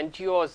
NGOs,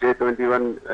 J21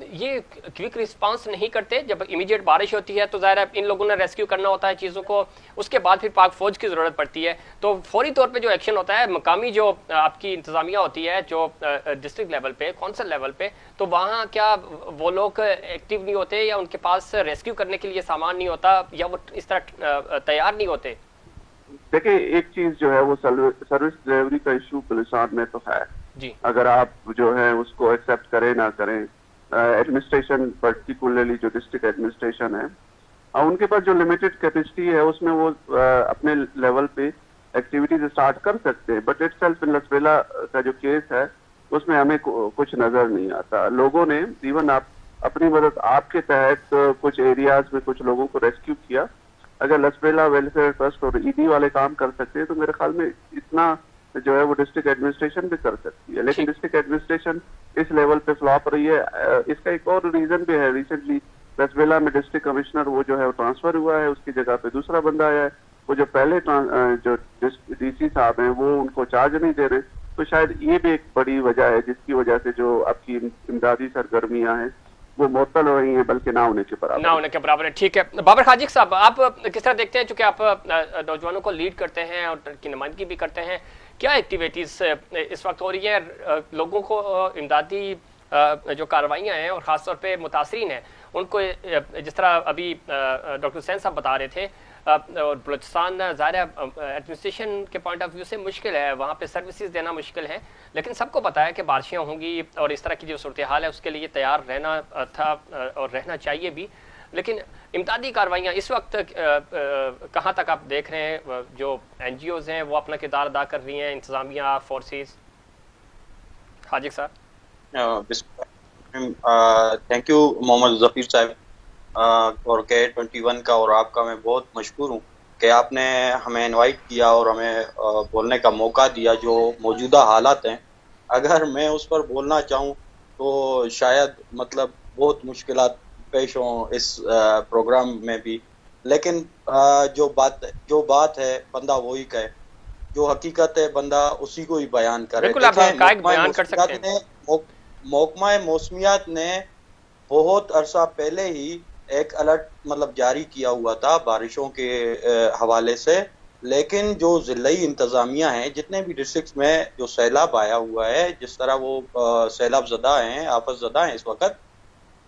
یہ quick response نہیں کرتے؟ جب امیڈیٹ بارش ہوتی ہے تو ظاہر ہے ان لوگوں نے ریسکیو کرنا ہوتا ہے چیزوں کو، اس کے بعد پھر پاک فوج کی ضرورت پڑتی ہے، تو فوری طور پہ جو ایکشن ہوتا ہے مقامی جو آپ کی انتظامیہ ہوتی ہے جو ڈسٹرکٹ لیول پہ، کونسل لیول پہ، تو وہاں کیا وہ لوگ ایکٹیو نہیں ہوتے یا ان کے پاس ریسکیو کرنے کے لیے سامان نہیں ہوتا یا وہ اس طرح تیار نہیں ہوتے؟ دیکھیں ایک چیز جو ہے وہ سروس ڈلیوری کا ایشو بلوچستان میں تو ہے جی، اگر آپ جو ہے اس کو ایکسیپٹ کریں نہ کریں. ایڈمنسٹریشن پرٹیکولرلی جو ڈسٹرکٹ ایڈمنسٹریشن ہے ان کے پاس جو لمیٹڈ کیپیسٹی ہے اس میں وہ اپنے لیول پہ ایکٹیویٹیز اسٹارٹ کر سکتے ہیں، بٹ اٹ سیلف ان لسبیلا کا جو کیس ہے اس میں ہمیں کچھ نظر نہیں آتا. لوگوں نے ایون آپ اپنی مدد آپ کے تحت کچھ ایریاز میں کچھ لوگوں کو ریسکیو کیا. اگر لسبیلا ویلفیئر ٹرسٹ اور ایڈی والے کام کر سکتے ہیں تو میرے خیال میں اتنا جو ہے وہ ڈسٹرکٹ ایڈمنسٹریشن بھی کر سکتی ہے، لیکن ڈسٹرکٹ ایڈمنسٹریشن اس لیول پہ فلاپ رہی ہے. اس کا ایک اور ریزن بھی ہے، ریسنٹلی لسبیلا میں ڈسٹرکٹ کمشنر وہ جو ہے وہ ٹرانسفر ہوا ہے، اس کی جگہ پہ دوسرا بندہ آیا ہے. وہ جو پہلے جو ڈی سی صاحب ہیں وہ ان کو چارج نہیں دے رہے، تو شاید یہ بھی ایک بڑی وجہ ہے جس کی وجہ سے جو آپ کی امدادی سرگرمیاں ہیں وہ معطل ہو رہی ہیں بلکہ نہ ہونے کے برابر ہے. ٹھیک ہے بابر خاجق صاحب، آپ کس طرح دیکھتے ہیں چونکہ آپ نوجوانوں کو لیڈ کرتے ہیں اور کی نمائندگی بھی کرتے ہیں، کیا ایکٹیویٹیز اس وقت ہو رہی ہیں لوگوں کو امدادی جو کارروائیاں ہیں اور خاص طور پہ متاثرین ہیں ان کو، جس طرح ابھی ڈاکٹر حسین صاحب بتا رہے تھے، اور بلوچستان ظاہر ہے ایڈمنسٹریشن کے پوائنٹ آف ویو سے مشکل ہے، وہاں پہ سروسز دینا مشکل ہے، لیکن سب کو پتا ہے کہ بارشیں ہوں گی اور اس طرح کی جو صورتحال ہے اس کے لیے تیار رہنا تھا اور رہنا چاہیے بھی. لیکن امدادی کارروائیاں اس وقت کہاں تک آپ دیکھ رہے ہیں جو این جی اوز ہیں وہ اپنا کردار ادا کر رہی ہیں، انتظامیہ فورسز؟ حاجق صاحب. تھینک یو محمد ظفیر صاحب اور K21 کا اور آپ کا میں بہت مشکور ہوں کہ آپ نے ہمیں انوائٹ کیا اور ہمیں بولنے کا موقع دیا. جو موجودہ حالات ہیں اگر میں اس پر بولنا چاہوں تو شاید مطلب بہت مشکلات پیش ہوں اس پروگرام میں بھی، لیکن جو بات ہے بندہ وہی کہے، جو حقیقت ہے بندہ اسی کو ہی بیان کرے. بالکل آپ بیان کر سکتے ہیں. محکمہ موسمیات نے بہت عرصہ پہلے ہی ایک الرٹ مطلب جاری کیا ہوا تھا بارشوں کے حوالے سے، لیکن جو ضلعی انتظامیہ ہیں جتنے بھی ڈسٹرکٹس میں جو سیلاب آیا ہوا ہے، جس طرح وہ سیلاب زدہ ہیں، آفت زدہ ہیں اس وقت،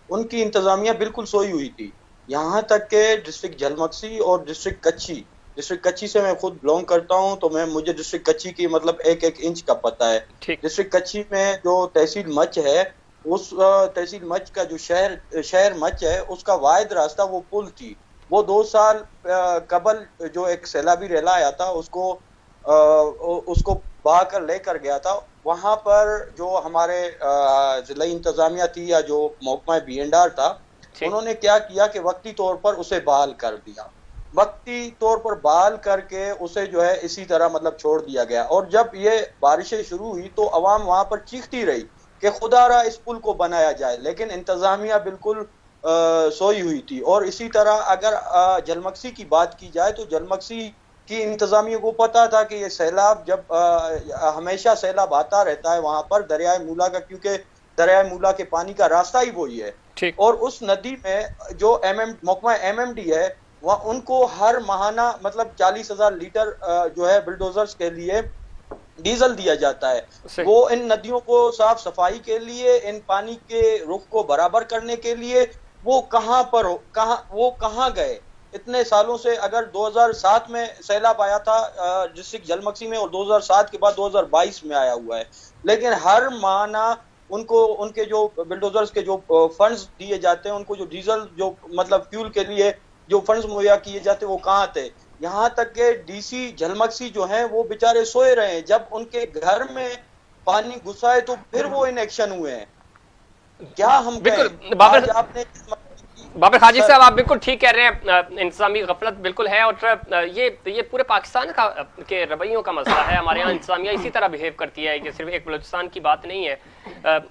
ان کی انتظامیہ بالکل سوئی ہوئی تھی. یہاں تک کہ ڈسٹرکٹ جھلمکسی اور ڈسٹرکٹ کچھی سے میں خود بلونگ کرتا ہوں تو مجھے ڈسٹرکٹ کچھی کی مطلب ایک انچ کا پتہ ہے. ڈسٹرکٹ کچھی میں جو تحصیل مچ ہے، اس تحصیل مچ کا جو شہر مچ ہے اس کا واحد راستہ وہ پل تھی. وہ 2 سال قبل جو ایک سیلابی ریلا آیا تھا اس کو بہا کر لے کر گیا تھا. وہاں پر جو ہمارے ضلعی انتظامیہ تھی یا جو محکمہ BNR تھا، انہوں نے کیا کیا کہ وقتی طور پر اسے بحال کر دیا، وقتی طور پر بحال کر کے اسے جو ہے اسی طرح مطلب چھوڑ دیا گیا. اور جب یہ بارشیں شروع ہوئی تو عوام وہاں پر چیختی رہی کہ خدا را اس پل کو بنایا جائے، لیکن انتظامیہ بالکل سوئی ہوئی تھی. اور اسی طرح اگر جھلمکسی کی بات کی جائے تو جھلمکسی کی انتظامیہ کو پتا تھا کہ یہ سیلاب جب ہمیشہ سیلاب آتا رہتا ہے وہاں پر دریائے مولا کا، کیونکہ دریائے مولا کے پانی کا راستہ ہی وہی ہے. اور اس ندی میں جو محکمہ MMD ہے ان کو ہر ماہانہ مطلب 40,000 لیٹر جو ہے بلڈوزرز کے لیے ڈیزل دیا جاتا ہے. وہ ان ندیوں کو صاف صفائی کے لیے، ان پانی کے رخ کو برابر کرنے کے لیے وہ کہاں گئے اتنے سالوں سے؟ اگر 2007 میں سیلاب آیا تھا ڈسٹرکٹ جھلمکسی میں اور 2007 کے بعد 2022 میں آیا ہوا ہے، لیکن ہر ماہانہ ان کے جو بلڈوزرز کے جو فنڈز دیے جاتے ہیں، ان کو جو ڈیزل جو مطلب فیول کے لیے جو فنڈز مہیا کیے جاتے وہ کہاں تھے؟ یہاں تک کہ DC جھلمکسی جو ہیں وہ بیچارے سوئے رہے ہیں. جب ان کے گھر میں پانی گھسا ہے تو پھر وہ ان ایکشن ہوئے ہیں. کیا ہم کہیں؟ بابر خاجق صاحب آپ بالکل ٹھیک کہہ رہے ہیں، انتظامی غفلت بالکل ہے، اور یہ پورے پاکستان کے رویوں کا مسئلہ ہے. ہمارے یہاں انتظامیہ اسی طرح بہیو کرتی ہے، یہ صرف ایک بلوچستان کی بات نہیں ہے.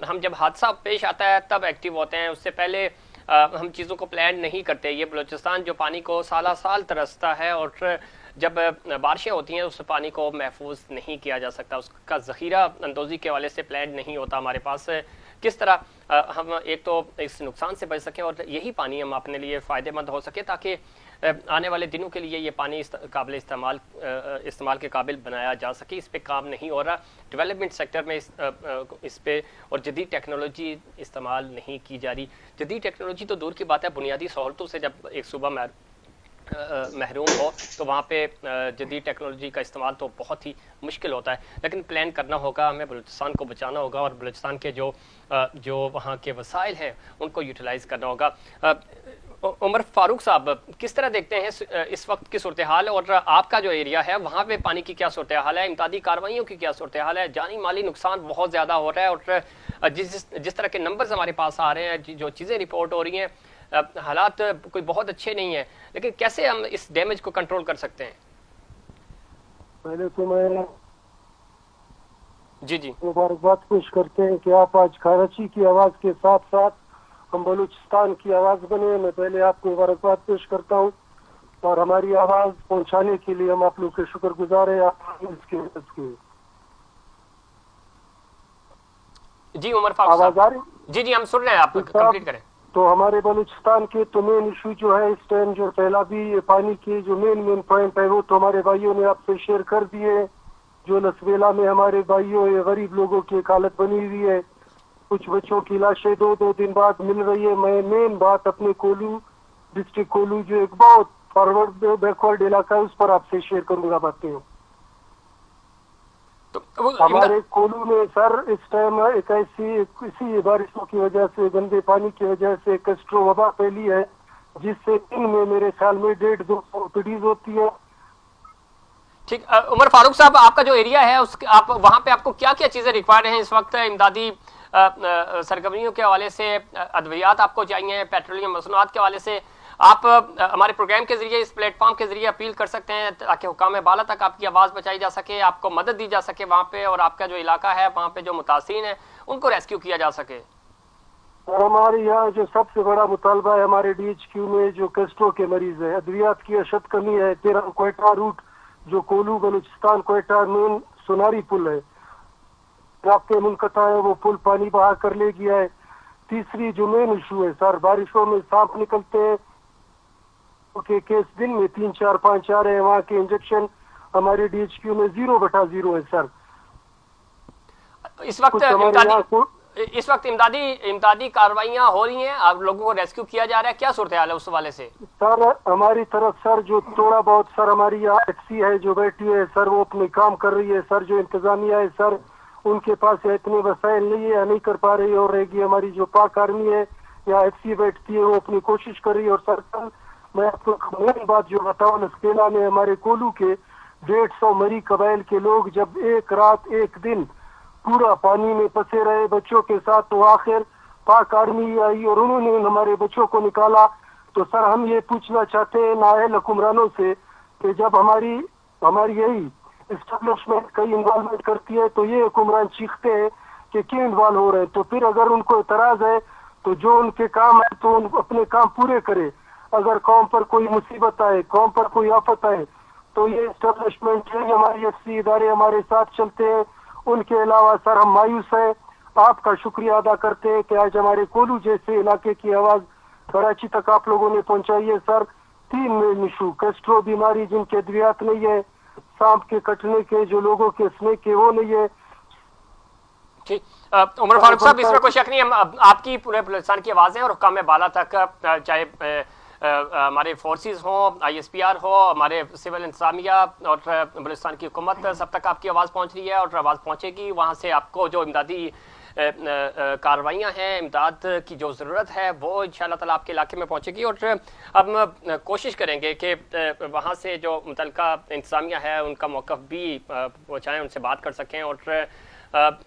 ہم جب حادثہ پیش آتا ہے تب ایکٹیو ہوتے ہیں، اس سے پہلے ہم چیزوں کو پلان نہیں کرتے. یہ بلوچستان جو پانی کو سالہ سال ترستا ہے، اور جب بارشیں ہوتی ہیں اس پانی کو محفوظ نہیں کیا جا سکتا، اس کا ذخیرہ اندوزی کے حوالے سے پلان نہیں ہوتا ہمارے پاس. کس طرح ہم ایک تو اس نقصان سے بچ سکیں اور یہی پانی ہم اپنے لیے فائدہ مند ہو سکے تاکہ آنے والے دنوں کے لیے یہ پانی قابل استعمال کے قابل بنایا جا سکے. اس پہ کام نہیں ہو رہا ڈیولپمنٹ سیکٹر میں اس پہ, اور جدید ٹیکنالوجی استعمال نہیں کی جا رہی. جدید ٹیکنالوجی تو دور کی بات ہے, بنیادی سہولتوں سے جب ایک صوبہ محروم ہو تو وہاں پہ جدید ٹیکنالوجی کا استعمال تو بہت ہی مشکل ہوتا ہے. لیکن پلان کرنا ہوگا, ہمیں بلوچستان کو بچانا ہوگا اور بلوچستان کے جو وہاں کے وسائل ہیں ان کو یوٹیلائز کرنا ہوگا. عمر فاروق صاحب, کس طرح دیکھتے ہیں اس وقت کی صورتحال, اور آپ کا جو ایریا ہے وہاں پہ پانی کی کیا صورتحال ہے, امدادی کارروائیوں کی کیا صورتحال ہے؟ جانی مالی نقصان بہت زیادہ ہو رہا ہے اور جس طرح کے نمبرز ہمارے پاس آ رہے ہیں, جو چیزیں رپورٹ ہو رہی ہیں, حالات کوئی بہت اچھے نہیں ہیں, لیکن کیسے ہم اس ڈیمیج کو کنٹرول کر سکتے ہیں؟ پہلے تو میں جی مبارکباد پیش کرتے ہیں کہ آپ آج کراچی کی آواز کے ساتھ ساتھ ہم بلوچستان کی آواز بنے. میں پہلے آپ کو مبارکباد پیش کرتا ہوں اور ہماری آواز پہنچانے کے لیے ہم آپ لوگ کے شکر گزار ہیں اس کی مدد کی. جی عمر فاروق آواز صاحب, آ رہی؟ جی ہم سن رہے ہیں, آپ کمپلیٹ کریں. تو ہمارے بلوچستان کے تو مین ایشو جو ہے اس ٹائم, جو پہلا بھی پانی کے جو مین پوائنٹ ہے وہ تو ہمارے بھائیوں نے آپ سے شیئر کر دیے. جو لسویلا میں ہمارے بھائیوں غریب لوگوں کی ایک حالت بنی ہوئی ہے, کچھ بچوں کی لاشیں دو دن بعد مل رہی ہے. میں مین بات اپنے کولو ڈسٹرکٹ کولو جو ایک بہت فارورڈ بیکورڈ علاقہ ہے اس پر آپ سے شیئر کروں گا باتیں. ہمارے کولو میں سر اس ٹائم ایک اسی بارشوں کی وجہ سے, گندے پانی کی وجہ سے کیسٹرو وبا پھیلی ہے, جس سے دن میں میرے خیال میں 150-200 اوپیڈیز ہوتی ہے. ٹھیک, عمر فاروق صاحب, آپ کا جو ایریا ہے آپ وہاں پہ آپ کو کیا کیا چیزیں ریکوائرڈ ہیں اس وقت امدادی سرگرمیوں کے حوالے سے؟ ادویات آپ کو چاہیے, پیٹرولیم مصنوعات کے حوالے سے آپ ہمارے پروگرام کے ذریعے, اس پلیٹ فارم کے ذریعے اپیل کر سکتے ہیں تاکہ حکام بالا تک آپ کی آواز پہنچائی جا سکے, آپ کو مدد دی جا سکے وہاں پہ, اور آپ کا جو علاقہ ہے وہاں پہ جو متاثرین ہیں ان کو ریسکیو کیا جا سکے. اور ہمارے یہاں جو سب سے بڑا مطالبہ ہے ہمارے ڈی ایچ کیو میں جو کیسٹرو کے مریض ہیں, ادویات کی اشد کمی ہے. 13 کوئٹہ روٹ جو کولو بلوچستان کوئٹہ مین سوناری پل ہے, رابطے منقطع ہے, وہ پل پانی بہا کر لے گیا ہے. تیسری جو مین ایشو ہے سر, بارشوں میں سانپ نکلتے ہیں کہ کیس دن میں 3, 4, 5 آ رہے ہیں. وہاں کے انجیکشن ہمارے ڈی ایچ کیو میں 0/0 ہے سر. اس وقت امدادی کارروائیاں ہو رہی ہیں, آپ لوگوں کو ریسکیو کیا جا رہا ہے, کیا صورتحال ہے اس حوالے سے؟ سر ہماری طرف سر جو تھوڑا بہت سر ہماری ایف سی ہے جو بیٹھی ہے سر, وہ اپنے کام کر رہی ہے سر. جو انتظامیہ ہے سر ان کے پاس اتنے وسائل نہیں ہے, نہیں کر پا رہی, اور رہے گی ہماری جو پاک آرمی ہے یا ایف سی بیٹھتی ہے وہ اپنی کوشش کر رہی ہے. اور سر میں آپ کو میری بات جو بتاؤں, نسکیلا میں ہمارے کولو کے 150 مری قبائل کے لوگ جب ایک رات ایک دن پورا پانی میں پھنسے رہے بچوں کے ساتھ, تو آخر پاک آرمی آئی اور انہوں نے ہمارے بچوں کو نکالا. تو سر ہم یہ پوچھنا چاہتے ہیں نااہل حکمرانوں سے کہ جب ہماری یہی اسٹیبلشمنٹ کئی انوالومنٹ کرتی ہے تو یہ حکمران چیختے ہیں کہ کیوں انوالو ہو رہے ہیں. تو پھر اگر ان کو اعتراض ہے تو جو ان کے کام ہے تو اپنے کام پورے کرے. اگر قوم پر کوئی مصیبت آئے, قوم پر کوئی آفت آئے, تو یہ اسٹیبلشمنٹ ہے, ہماری ایف سی ادارے ہمارے ساتھ چلتے ہیں. ان کے علاوہ سر ہم مایوس ہیں. آپ کا شکریہ ادا کرتے ہیں کہ آج ہمارے کولو جیسے علاقے کی آواز کراچی تک آپ لوگوں نے پہنچائی ہے. سر 3 مین ایشو, کیسٹرو بیماری جن کے ادویات نہیں ہے, سانپ کے کٹنے کے جو لوگوں کے اسنیک کے وہ نہیں ہے. عمر فاروق صاحب, اس میں کوئی شک نہیں, ہم آپ کی پورے بلوچستان کی آوازیں اور حکام بالا تک, چاہے ہمارے فورسز ہوں, آئی ایس پی آر ہو, ہمارے سول انتظامیہ اور بلوچستان کی حکومت, سب تک آپ کی آواز پہنچ رہی ہے اور آواز پہنچے گی. وہاں سے آپ کو جو امدادی کارروائیاں ہیں, امداد کی جو ضرورت ہے وہ انشاءاللہ تعالیٰ آپ کے علاقے میں پہنچے گی. اور ہم کوشش کریں گے کہ وہاں سے جو متعلقہ انتظامیہ ہے ان کا موقف بھی پہنچائیں, ان سے بات کر سکیں. اور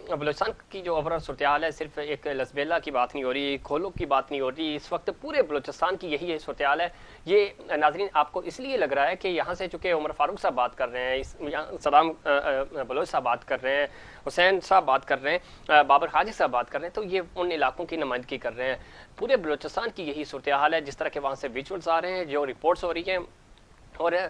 بلوچستان کی جو اوورال صورتحال ہے, صرف ایک لسبیلا کی بات نہیں ہو رہی, کھولو کی بات نہیں ہو رہی, اس وقت پورے بلوچستان کی یہی صورتحال ہے. یہ ناظرین آپ کو اس لیے لگ رہا ہے کہ یہاں سے چونکہ عمر فاروق صاحب بات کر رہے ہیں, صدام بلوچ صاحب بات کر رہے ہیں, حسین صاحب بات کر رہے ہیں, بابر حاجی صاحب بات کر رہے ہیں, تو یہ ان علاقوں کی نمائندگی کر رہے ہیں. پورے بلوچستان کی یہی صورتحال ہے. جس طرح کے وہاں سے ویژولز آ رہے ہیں, جو رپورٹس ہو رہی ہیں, اور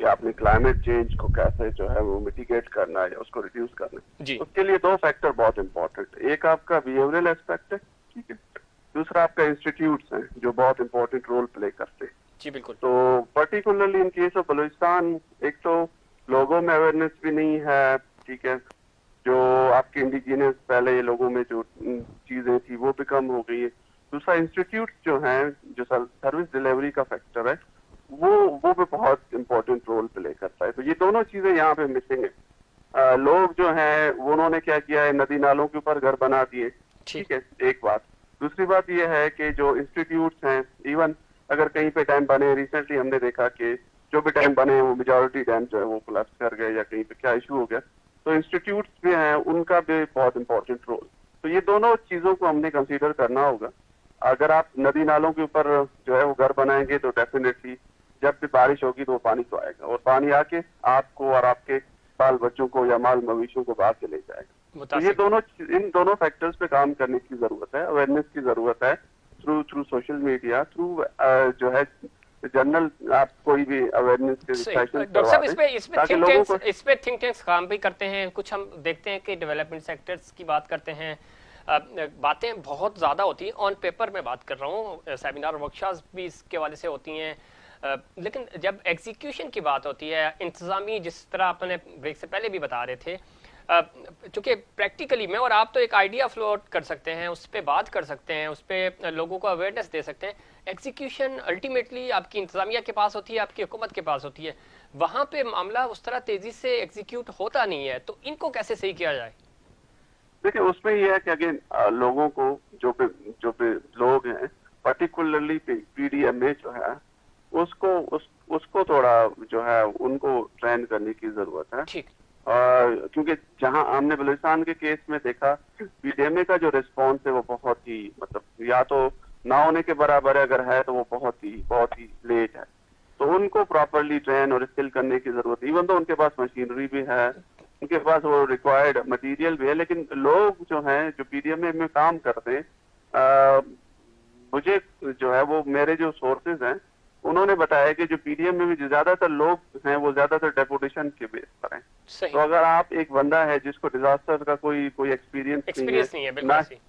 کہ آپ نے کلائمیٹ چینج کو کیسے جو ہے وہ میٹیگیٹ کرنا ہے یا اس کو ریڈیوس کرنا ہے. جی اس کے لیے دو فیکٹر بہت امپورٹنٹ ہے. ایک آپ کا بیہیویئرل ایسپیکٹ ہے, ٹھیک ہے, دوسرا آپ کا انسٹیٹیوٹس ہیں جو بہت امپورٹنٹ رول پلے کرتے ہیں. جی بالکل. تو particularly in case of Balochistan ایک تو لوگوں میں اویئرنیس بھی نہیں ہے, ٹھیک ہے, جو آپ کے انڈیجینس پہلے لوگوں میں جو چیزیں تھی وہ بھی کم ہو گئی ہے. دوسرا انسٹیٹیوٹ جو ہیں جو سروس ڈیلیوری کا فیکٹر ہے وہ بھی بہت امپورٹنٹ رول پلے کرتا ہے. تو یہ دونوں چیزیں یہاں پہ مسنگ ہیں. لوگ جو ہیں وہ انہوں نے کیا کیا ہے, ندی نالوں کے اوپر گھر بنا دیے, ٹھیک ہے, ایک بات. دوسری بات یہ ہے کہ جو انسٹیٹیوٹس ہیں, ایون اگر کہیں پہ ڈیم بنے, ریسنٹلی ہم نے دیکھا کہ جو بھی ڈیم بنے وہ میجورٹی ڈیم جو ہے وہ کولیپس کر گئے یا کہیں پہ کیا ایشو ہو گیا. تو انسٹیٹیوٹس بھی ہیں, ان کا بھی بہت امپورٹنٹ رول. تو یہ دونوں چیزوں کو ہم نے کنسیڈر کرنا ہوگا. اگر آپ ندی نالوں کے اوپر جو ہے وہ گھر بنائیں گے تو ڈیفینیٹلی جب بھی بارش ہوگی تو وہ پانی تو آئے گا, اور پانی آ کے آپ کو اور آپ کے بال بچوں کو یا مال مویشیوں کو باہر کے لے جائے گا. تو یہ ان دونوں فیکٹرز پہ کام کرنے کی ضرورت ہے, اویئرنیس کی ضرورت ہے, تھرو سوشل میڈیا, تھرو جو ہے جنرل آپ کوئی بھی اویئرنیس کے سیشن ڈاکٹر صاحب اس پہ تھنک ٹینکس کام بھی کرتے ہیں. کچھ ہم دیکھتے ہیں کہ ڈیولپمنٹ سیکٹرز کی بات کرتے ہیں, باتیں بہت زیادہ ہوتی ہیں. آن پیپر میں بات کر رہا ہوں, سیمینار ورکشاپس بھی اس کے حوالے سے ہوتی ہیں, لیکن جب ایگزیکیوشن کی بات ہوتی ہے, انتظامی, جس طرح آپ نے بریک سے پہلے بھی بتا رہے تھے, چونکہ پریکٹیکلی میں اور آپ تو ایک آئیڈیا فلوٹ کر سکتے ہیں, اس پہ بات کر سکتے ہیں, اس پہ لوگوں کو اویئرنیس دے سکتے ہیں. ایگزیکیوشن الٹیمیٹلی آپ کی انتظامیہ کے پاس ہوتی ہے, آپ کی حکومت کے پاس ہوتی ہے. وہاں پہ معاملہ اس طرح تیزی سے ایگزیکیوٹ ہوتا نہیں ہے, تو ان کو کیسے صحیح کیا جائے؟ دیکھیں اس میں یہ ہے کہ اگین لوگوں کو جو لوگ ہیں پرٹیکولرلی پی ڈی ایم اے جو ہے اس کو تھوڑا جو ہے ان کو ٹرین کرنے کی ضرورت ہے. کیونکہ جہاں ہم نے بلوچستان کے کیس میں دیکھا پی ڈی ایم اے کا جو ریسپانس ہے وہ بہت ہی مطلب یا تو نہ ہونے کے برابر ہے, اگر ہے تو وہ بہت ہی لیٹ ہے. تو ان کو پراپرلی ٹرین اور اسکل کرنے کی ضرورت ہے. ایون تو ان کے پاس مشینری بھی ہے, ان کے پاس وہ ریکوائرڈ مٹیریل بھی ہے, لیکن لوگ جو ہیں جو پی ڈی ایم اے میں کام کرتے ہیں, مجھے جو ہے وہ میرے جو سورسز ہیں انہوں نے بتایا کہ جو پی ڈی ایم اے میں جو زیادہ تر لوگ ہیں وہ زیادہ تر ڈیپوٹیشن کے بیس پر ہیں. تو اگر آپ ایک بندہ ہے جس کو ڈیزاسٹر کا کوئی ایکسپیرینس نہیں ہے,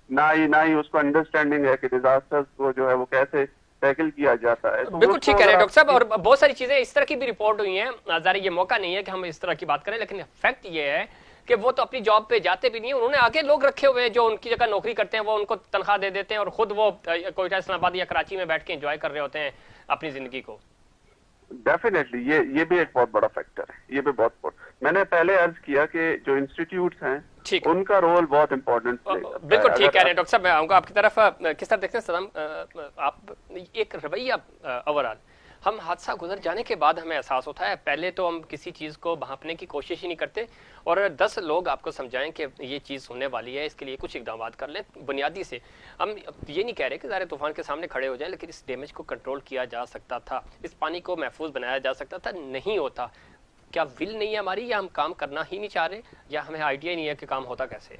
نہ ہی اس کو انڈرسٹینڈنگ ہے کہ ڈیزاسٹر کو جو ہے وہ کیسے ٹیکل کیا جاتا ہے. بالکل ٹھیک کہہ رہے ہیں ڈاکٹر صاحب, اور بہت ساری چیزیں اس طرح کی بھی رپورٹ ہوئی ہیں. ظاہر یہ موقع نہیں ہے کہ ہم اس طرح کی بات کریں, لیکن فیکٹ یہ ہے کہ وہ تو اپنی جاب پہ جاتے بھی نہیں ہیں, انہوں نے آگے لوگ رکھے ہوئے ہیں جو ان کی جگہ نوکری کرتے ہیں, وہ ان کو تنخواہ دے دیتے ہیں اور خود وہ کوئٹہ, اسلام آباد یا کراچی میں بیٹھ کے انجوائے کر رہے ہوتے ہیں اپنی زندگی کو. ڈیفینیٹلی یہ بھی ایک بہت بڑا فیکٹر ہے. یہ بھی بہت میں نے پہلے عرض کیا کہ جو انسٹیٹیوٹس ہیں ان کا رول بہت امپورٹنٹ ہے. بالکل ٹھیک کہہ رہے ہیں ڈاکٹر صاحب. میں آؤں گا آپ کی طرف. کس طرح دیکھتے ہیں سلام, آپ ایک رویہ اوورال, ہم حادثہ گزر جانے کے بعد ہمیں احساس ہوتا ہے, پہلے تو ہم کسی چیز کو بھانپنے کی کوشش ہی نہیں کرتے, اور 10 لوگ آپ کو سمجھائیں کہ یہ چیز ہونے والی ہے, اس کے لیے کچھ اقدامات کر لیں بنیادی سے. ہم یہ نہیں کہہ رہے کہ ظاہر طوفان کے سامنے کھڑے ہو جائیں, لیکن اس ڈیمیج کو کنٹرول کیا جا سکتا تھا, اس پانی کو محفوظ بنایا جا سکتا تھا. نہیں ہوتا. کیا ول نہیں ہے ہماری, یا ہم کام کرنا ہی نہیں چاہ رہے, یا ہمیں آئیڈیا ہی نہیں ہے کہ کام ہوتا کیسے؟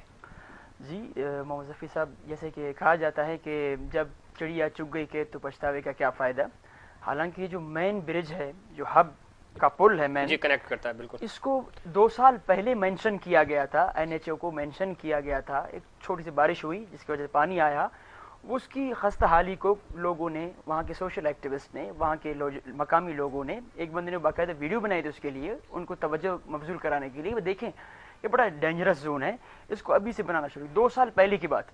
جی محمد ظفیر صاحب, جیسے کہ کہا جاتا ہے کہ جب چڑیا چگ گئی کہ تو پچھتاوے کا کیا فائدہ. حالانکہ جو مین برج ہے, جو ہب کا پل ہے مین, جی کنیکٹ کرتا ہے, بالکل اس کو 2 سال پہلے مینشن کیا گیا تھا, این ایچ او کو مینشن کیا گیا تھا. ایک چھوٹی سی بارش ہوئی جس کی وجہ سے پانی آیا, اس کی خستہ حالی کو لوگوں نے, وہاں کے سوشل ایکٹیوسٹ نے, وہاں کے مقامی لوگوں نے, ایک بندے نے باقاعدہ ویڈیو بنائی تھی اس کے لیے, ان کو توجہ مبذول کرانے کے لیے. وہ دیکھیں یہ بڑا ڈینجرس زون ہے, اس کو ابھی سے بنانا شروع, 2 سال پہلے کی بات,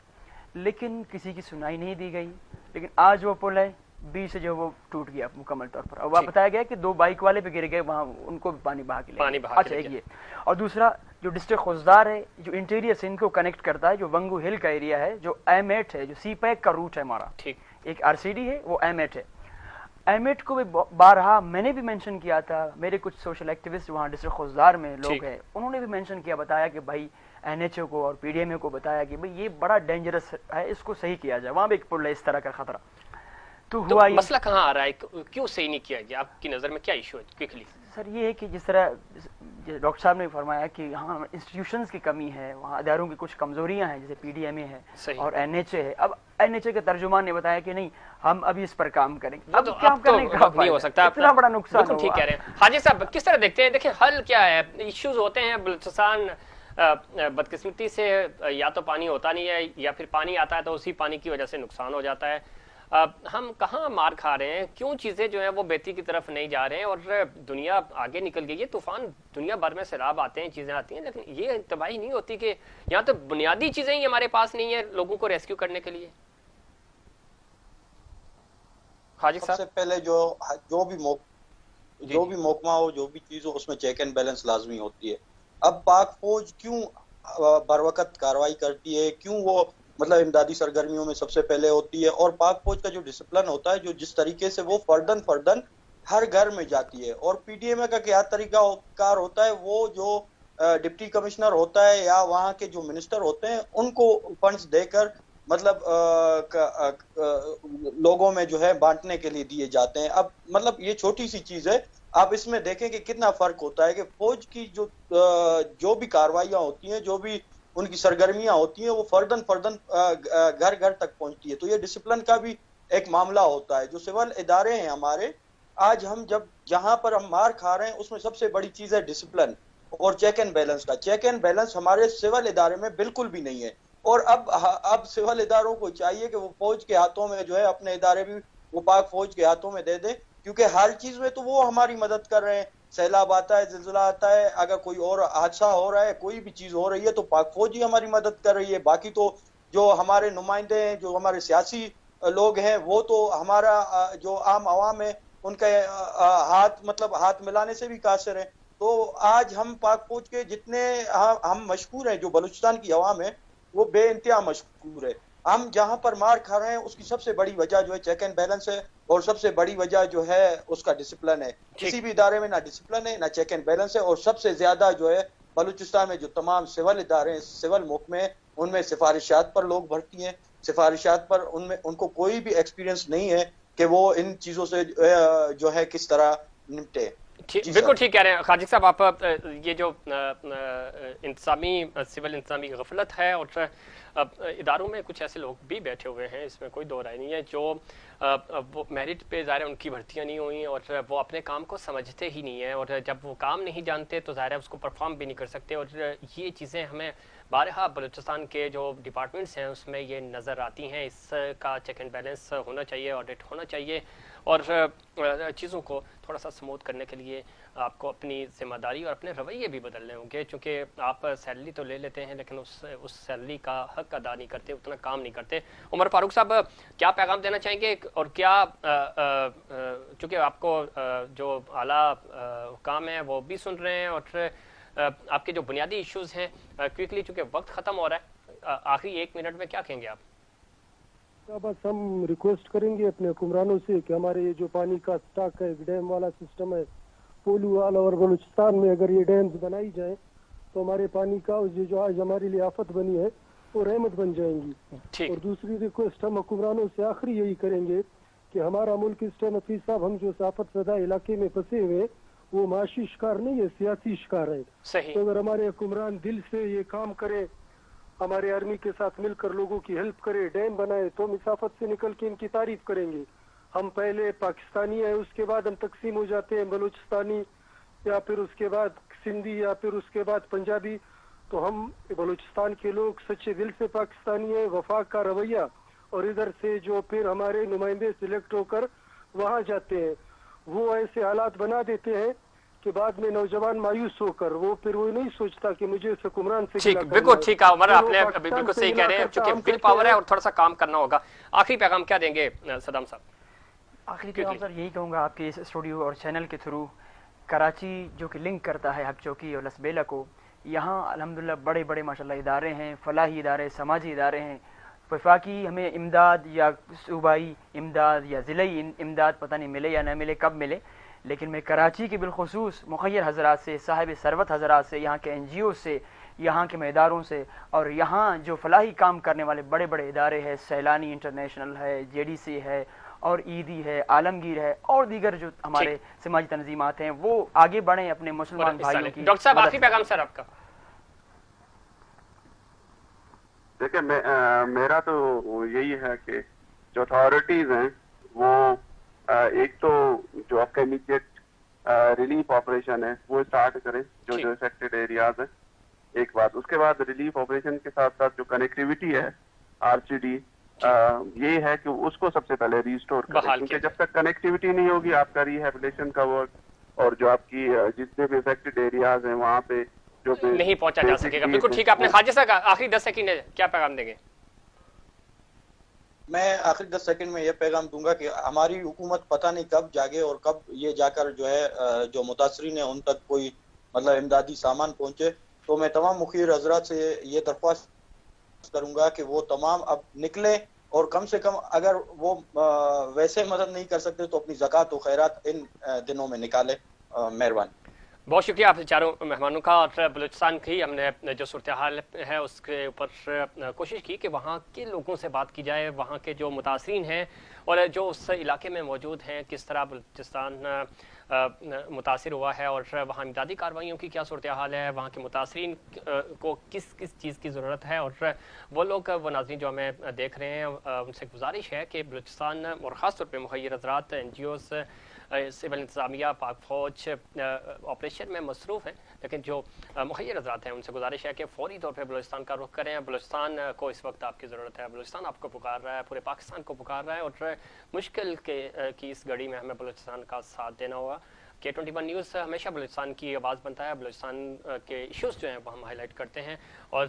لیکن کسی کی سنائی نہیں دی گئی. لیکن آج وہ پل ہے بیچ سے جو وہ ٹوٹ گیا مکمل طور پر. اور وہ بتایا گیا کہ 2 بائک والے پہ گر گئے, وہاں ان کو بھی پانی بہا کے لے. اچھا ایک یہ, اور دوسرا جو ڈسٹرکٹ خوزدار ہے, جو انٹیریئر سے ان کو کنیکٹ کرتا ہے, جو ونگو ہل کا ایریا ہے, جو ایم 8 ہے, جو سی پیک کا روٹ ہے ہمارا, ایک آر سی ڈی ہے, وہ ایم 8 ہے. ایم 8 کو بھی بارہا میں نے بھی مینشن کیا تھا, میرے کچھ سوشل ایکٹیوسٹ وہاں ڈسٹرکٹ خوزدار میں لوگ ہیں, انہوں نے بھی مینشن کیا, بتایا کہ بھائی این ایچ او کو اور پی ڈی ایم اے کو بتایا کہ بھائی یہ بڑا ڈینجرس ہے, اس کو صحیح کیا جائے. وہاں بھی ایک پل ہے اس طرح کا خطرہ. تو ہوا مسئلہ کہاں آ رہا ہے, کیوں صحیح نہیں کیا گیا, آپ کی نظر میں کیا ایشو ہے کوئکلی؟ سر یہ ہے کہ جس طرح ڈاکٹر صاحب نے فرمایا کہ یہاں انسٹیٹیوشنز کی کمی ہے، وہاں اداروں کی کچھ کمزوریاں ہیں، جیسے پی ڈی ایم اے ہے اور این ایچ اے ہے. اب این ایچ اے کے ترجمان نے بتایا کہ نہیں ہم ابھی اس پر کام کریں گے. اب کیا کرنے کا نہیں ہو سکتا، اتنا بڑا نقصان. بالکل ٹھیک کہہ رہے ہیں حاجی صاحب. کس طرح دیکھتے ہیں؟ دیکھیں حل کیا ہے. ایشوز ہوتے ہیں بلوچستان بدقسمتی سے یا تو پانی ہوتا نہیں ہے یا پھر پانی آتا ہے تو اسی پانی کی وجہ سے نقصان ہو جاتا ہے. ہم کہاں مار کھا رہے ہیں؟ کیوں چیزیں جو ہیں وہ بہتری کی طرف نہیں جا رہے ہیں؟ اور دنیا آگے نکل گئی ہے، طوفان دنیا بھر میں سیلاب آتے ہیں، چیزیں آتی ہیں، لیکن یہ تباہی نہیں ہوتی کہ یہاں تو بنیادی چیزیں ہی ہمارے پاس نہیں ہیں لوگوں کو ریسکیو کرنے کے لیے. حاجی سب سے پہلے جو بھی محکمہ ہو، جو بھی چیز ہو، اس میں چیک اینڈ بیلنس لازمی ہوتی ہے. اب پاک فوج کیوں بر وقت کاروائی کرتی ہے، کیوں وہ مطلب امدادی سرگرمیوں میں سب سے پہلے ہوتی ہے، اور پاک فوج کا جو ڈسپلن ہوتا ہے، جو جس طریقے سے وہ فردن ہر گھر میں جاتی ہے. اور پی ڈی ایم اے کا کیا طریقہ کار ہوتا ہے، وہ جو ڈپٹی کمشنر ہوتا ہے یا وہاں کے جو منسٹر ہوتے ہیں ان کو فنڈز دے کر مطلب لوگوں میں جو ہے بانٹنے کے لیے دیے جاتے ہیں. اب مطلب یہ چھوٹی سی چیز ہے، آپ اس میں دیکھیں کہ کتنا فرق ہوتا ہے کہ فوج کی جو بھی کاروائیاں ہوتی ہیں، جو بھی ان کی سرگرمیاں ہوتی ہیں، وہ فردن گھر گھر تک پہنچتی ہے. تو یہ ڈسپلن کا بھی ایک معاملہ ہوتا ہے. جو سول ادارے ہیں ہمارے، آج ہم جہاں پر ہم مار کھا رہے ہیں اس میں سب سے بڑی چیز ہے ڈسپلن اور چیک اینڈ بیلنس کا. چیک اینڈ بیلنس ہمارے سول ادارے میں بالکل بھی نہیں ہے. اور اب سول اداروں کو چاہیے کہ وہ فوج کے ہاتھوں میں جو ہے اپنے ادارے بھی وہ پاک فوج کے ہاتھوں میں دے دیں، کیونکہ ہر چیز میں تو وہ ہماری مدد کر رہے ہیں. سیلاب آتا ہے، زلزلہ آتا ہے، اگر کوئی اور حادثہ ہو رہا ہے، کوئی بھی چیز ہو رہی ہے تو پاک فوج ہی ہماری مدد کر رہی ہے. باقی تو جو ہمارے نمائندے ہیں، جو ہمارے سیاسی لوگ ہیں، وہ تو ہمارا جو عام عوام ہے ان کے ہاتھ ملانے سے بھی قاصر ہیں. تو آج ہم پاک فوج کے جتنے ہم مشکور ہیں، جو بلوچستان کی عوام ہے وہ بے انتہا مشکور ہے. ہم جہاں پر مار کھا رہے ہیں اس کی سب سے بڑی وجہ جو ہے چیک اینڈ بیلنس ہے، اور سب سے بڑی وجہ جو ہے اس کا ڈسپلن ہے. کسی بھی ادارے میں نہ ڈسپلن ہے، نہ چیک اینڈ بیلنس ہے. اور سب سے زیادہ جو ہے بلوچستان میں جو تمام سول ادارے ہیں، سول محکمے ہیں، ان میں سفارشات پر لوگ بھرتی ہیں. سفارشات پر ان کو کوئی بھی ایکسپیرینس نہیں ہے کہ وہ ان چیزوں سے جو ہے کس طرح نمٹے. بالکل ٹھیک کہہ رہے ہیں خاجد صاحب. آپ یہ جو سول انتظامی غفلت ہے، اور اداروں میں کچھ ایسے لوگ بھی بیٹھے ہوئے ہیں، اس میں کوئی دو رائے نہیں ہے، جو وہ میرٹ پہ ظاہر ہے ان کی بھرتیاں نہیں ہوئیں اور وہ اپنے کام کو سمجھتے ہی نہیں ہیں، اور جب وہ کام نہیں جانتے تو ظاہر ہے اس کو پرفارم بھی نہیں کر سکتے. اور یہ چیزیں ہمیں بارہا بلوچستان کے جو ڈپارٹمنٹس ہیں اس میں یہ نظر آتی ہیں. اس کا چیک اینڈ بیلنس ہونا چاہیے، آڈٹ ہونا چاہیے، اور چیزوں کو تھوڑا سا سموتھ کرنے کے لیے آپ کو اپنی ذمہ داری اور اپنے رویے بھی بدلنے ہوں گے. چونکہ آپ سیلری تو لے لیتے ہیں لیکن اس سیلری کا حق ادا نہیں کرتے، اتنا کام نہیں کرتے. عمر فاروق صاحب کیا پیغام دینا چاہیں گے؟ اور کیا چونکہ آپ کو جو اعلیٰ حکام ہیں وہ بھی سن رہے ہیں، اور آپ کے جو بنیادی ایشوز ہیں کوئکلی، چونکہ وقت ختم ہو رہا ہے، آخری 1 منٹ میں کیا کہیں گے آپ؟ بس ہم ریکویسٹ کریں گے اپنے حکمرانوں سے کہ ہمارے یہ جو پانی کا سٹاک ہے، ڈیم والا سسٹم ہے پولو والا، اور بلوچستان میں اگر یہ ڈیمز بنائی جائیں تو ہمارے پانی کا یہ جو آج ہمارے لیے آفت بنی ہے وہ رحمت بن جائیں گی. اور دوسری ریکویسٹ ہم حکمرانوں سے آخری یہی کریں گے کہ ہمارا ملک اس ٹائم حفیظ صاحب ہم جو آفت زدہ علاقے میں پھنسے ہوئے وہ معاشی شکار نہیں ہے، سیاسی شکار ہے. تو اگر ہمارے حکمران دل سے یہ کام کرے، ہمارے آرمی کے ساتھ مل کر لوگوں کی ہیلپ کرے، ڈیم بنائے، تو ہم اس آفت سے نکل کے ان کی تعریف کریں گے. ہم پہلے پاکستانی ہیں، اس کے بعد ہم تقسیم ہو جاتے ہیں بلوچستانی، یا پھر اس کے بعد سندھی، یا پھر اس کے بعد پنجابی. تو ہم بلوچستان کے لوگ سچے دل سے پاکستانی ہیں. وفاق کا رویہ، اور ادھر سے جو پھر ہمارے نمائندے سلیکٹ ہو کر وہاں جاتے ہیں، وہ ایسے حالات بنا دیتے ہیں کہ بعد میں نوجوان مایوس ہو کر وہ پھر وہ نہیں سوچتا کہ مجھے اس حکمران سے ٹھیک. بالکل ٹھیک ہے عمر، آپ نے بالکل صحیح کہہ رہے ہیں، چونکہ ول پاور ہے اور تھوڑا سا کام کرنا ہوگا. آخری پیغام کیا دیں گے صدام صاحب؟ آخری پیغام سر یہی کہوں گا آپ کے اس اسٹوڈیو اور چینل کے تھرو، کراچی جو کہ لنک کرتا ہے حق چوکی اور لسبیلا کو، یہاں الحمدللہ بڑے بڑے ماشاءاللہ ادارے ہیں، فلاحی ادارے، سماجی ادارے ہیں. وفاقی ہمیں امداد یا صوبائی امداد یا ضلعی امداد پتہ نہیں ملے یا نہ ملے، کب ملے، لیکن میں کراچی کے بالخصوص مخیر حضرات سے، صاحب ثروت حضرات سے، یہاں کے این جی او سے، یہاں کے اداروں سے، اور یہاں جو فلاحی کام کرنے والے بڑے بڑے ادارے ہیں، سیلانی انٹرنیشنل ہے، جے ڈی سی ہے، اور عیدی ہے، عالمگیر ہے اور دیگر جو ہمارے سماجی تنظیمات ہیں وہ آگے بڑھیں اپنے مسلمان بھائیوں کی. ڈاکٹر صاحب آخری پیغام سر آپ کا. دیکھیں میرا تو یہی ہے کہ جو اتھارٹیز ہیں وہ ایک تو جو آپ کا امیڈیٹ ریلیف آپریشن ہے وہ اسٹارٹ کریں جو افیکٹڈ ایریاز ہیں. ایک بات. اس کے بعد ریلیف آپریشن کے ساتھ ساتھ جو کنیکٹیوٹی ہے RCD یہ ہے کہ اس کو سب سے پہلے ریسٹور کریں, کیونکہ جب تک کنیکٹیوٹی نہیں ہوگی آپ کا ریہیبلیشن کا ورک اور جو آپ کی جتنے بھی افیکٹڈ ایریاز ہیں وہاں پہ جو نہیں پہنچا جا سکے گا. بالکل ٹھیک ہے. آپ نے خواجہ صاحب آخری 10 سیکنڈ کیا پیغام دیں گے؟ میں آخری 10 سیکنڈ میں یہ پیغام دوں گا کہ ہماری حکومت پتہ نہیں کب جاگے اور کب یہ جا کر جو ہے جو متاثرین ہیں ان تک کوئی مطلب امدادی سامان پہنچے. تو میں تمام مخیر حضرات سے یہ درخواست کروں گا کہ وہ تمام اب نکلیں اور کم سے کم اگر وہ ویسے مدد نہیں کر سکتے تو اپنی زکوٰۃ و خیرات ان دنوں میں نکالیں. مہربانی. بہت شکریہ آپ چاروں مہمانوں کا. اور بلوچستان کی ہم نے جو صورتحال ہے اس کے اوپر کوشش کی کہ وہاں کے لوگوں سے بات کی جائے, وہاں کے جو متاثرین ہیں اور جو اس علاقے میں موجود ہیں کس طرح بلوچستان متاثر ہوا ہے اور وہاں امدادی کارروائیوں کی کیا صورتحال ہے, وہاں کے متاثرین کو کس کس چیز کی ضرورت ہے. اور وہ لوگ وہ ناظرین جو ہمیں دیکھ رہے ہیں ان سے گزارش ہے کہ بلوچستان اور خاص طور پہ مخیر حضرات NGOs سول انتظامیہ پاک فوج آپریشن میں مصروف ہیں, لیکن جو مخیر حضرات ہیں ان سے گزارش ہے کہ فوری طور پہ بلوچستان کا رخ کریں. بلوچستان کو اس وقت آپ کی ضرورت ہے, بلوچستان آپ کو پکار رہا ہے, پورے پاکستان کو پکار رہا ہے اور مشکل کی اس گھڑی میں ہمیں بلوچستان کا ساتھ دینا ہوگا. K21 نیوز ہمیشہ بلوچستان کی آواز بنتا ہے, بلوچستان کے ایشوز جو ہیں وہ ہم ہائی لائٹ کرتے ہیں اور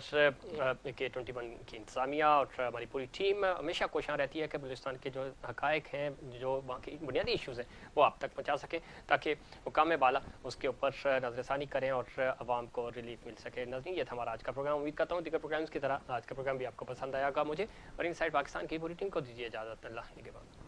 K21 کی انتظامیہ اور ہماری پوری ٹیم ہمیشہ کوشاں رہتی ہے کہ بلوچستان کے جو حقائق ہیں, جو وہاں کی بنیادی ایشوز ہیں وہ آپ تک پہنچا سکیں تاکہ حکام بالا اس کے اوپر نظر ثانی کریں اور عوام کو ریلیف مل سکے. ناظرین یہ تھا ہمارا آج کا پروگرام. امید کرتا ہوں دیگر پروگرامز کی طرح آج کا پروگرام بھی آپ کو پسند آیا گا. مجھے اور ان سائڈ پاکستان کی پوری ٹیم کو دیجیے اجازت. اللہ نگہبان.